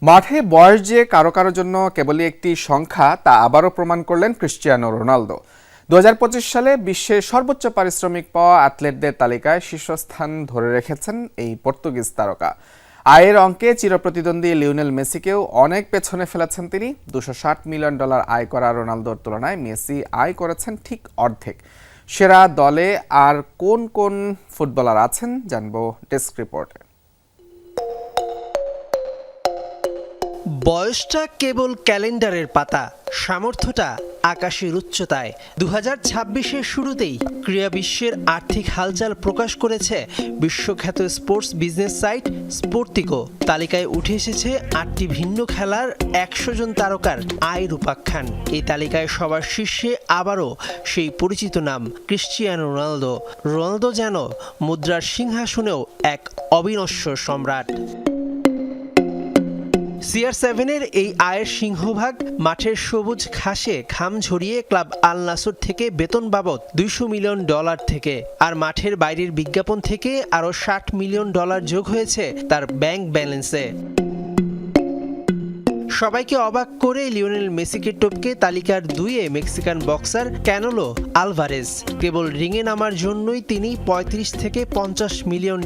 মাঠে বয়স যে কারো কারো জন্য কেবলই একটি সংখ্যা তা আবারও প্রমাণ করলেন ক্রিস্টিয়ানো রোনালদো। ২০২৫ সালে বিশ্বের সর্বোচ্চ পারিশ্রমিক পাওয়া অ্যাথলেটদের তালিকায় শীর্ষস্থান ধরে রেখেছেন এই পর্তুগিজ তারকা। আয়ের অঙ্কে চিরপ্রতিদ্বন্দ্বী লিওনেল মেসিকেও অনেক পেছনে ফেলেছেন তিনি। $260 মিলিয়ন আয় করা রোনালদোর তুলনায় মেসি আয় করেছেন ঠিক অর্ধেক। সেরা দলে আর কোন কোন ফুটবলার আছেন জানবো ডেস্ক রিপোর্টে। বয়সটা কেবল ক্যালেন্ডারের পাতা, সামর্থ্যটা আকাশের উচ্চতায়। 2026-এর শুরুতেই ক্রীড়া বিশ্বের আর্থিক হালচাল প্রকাশ করেছে বিশ্বখ্যাত স্পোর্টস বিজনেস সাইট স্পোর্তিকো। তালিকায় উঠে এসেছে 8টি ভিন্ন খেলার 100 জন তারকার আয়ের উপাখ্যান। এই তালিকায় সবার শীর্ষে আবারও সেই পরিচিত নাম ক্রিস্টিয়ানো রোনালদো। রোনালদো যেন মুদ্রার সিংহাসনেও এক অবিনশ্বর সম্রাট। CR7-এর এই আয়ের সিংহভাগ মাঠের সবুজ ঘাসে ঘাম ঝরিয়ে ক্লাব আল নাসর থেকে বেতন বাবদ $200 মিলিয়ন থেকে, আর মাঠের বাইরের বিজ্ঞাপন থেকে আরও $60 মিলিয়ন যোগ হয়েছে তার ব্যাংক ব্যালেন্সে। সবাইকে অবাক করে লিওনেল মেসিকে টপকে তালিকার 2-এ মেক্সিকান বক্সার ক্যানেলো আলভারেজ। কেবল রিংয়ে নামার জন্যই তিনি $35 থেকে $50 মিলিয়ন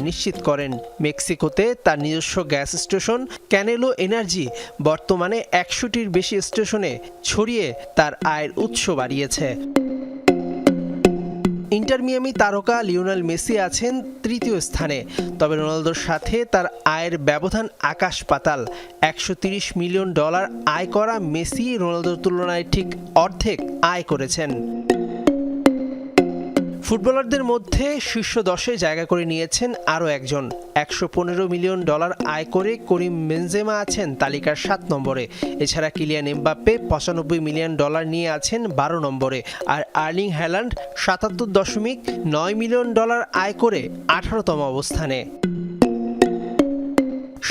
নিশ্চিত করেন। মেক্সিকোতে তার নিজস্ব গ্যাস স্টেশন ক্যানেলো এনার্জি বর্তমানে 100টির বেশি স্টেশনে ছড়িয়ে তার আয়ের উৎস বাড়িয়েছে। ইন্টার মিয়ামি তারকা লিওনেল মেসি আছেন 3য় স্থানে, তবে রোনালদোর সাথে তার আয়ের ব্যবধান আকাশ পাতাল। $130 মিলিয়ন আয় করা মেসি রোনালদোর তুলনায় ঠিক অর্ধেক আয় করেছেন। ফুটবলারদের মধ্যে শীর্ষ 10-এ জায়গা করে নিয়েছেন আরও একজন। $115 মিলিয়ন আয় করে করিম বেনজেমা আছেন তালিকার 7 নম্বরে। এছাড়া কিলিয়ান এমবাপ্পে $95 মিলিয়ন নিয়ে আছেন 12 নম্বরে, আর আর্লিং হ্যালান্ড $77.9 মিলিয়ন আয় করে 18তম অবস্থানে।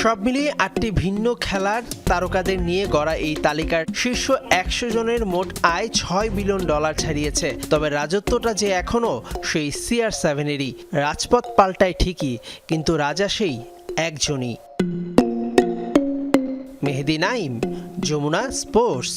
সব মিলিয়ে 8টি ভিন্ন খেলার তারকাদের নিয়ে গড়া এই তালিকার শীর্ষ 100 জনের মোট আয় $6 বিলিয়ন ছাড়িয়েছে। তবে রাজত্বটা যে এখনও সেই CR7-এরই। রাজপথ পাল্টায় ঠিকই, কিন্তু রাজা সেই একজনই। মেহেদি নাইম, যমুনা স্পোর্টস।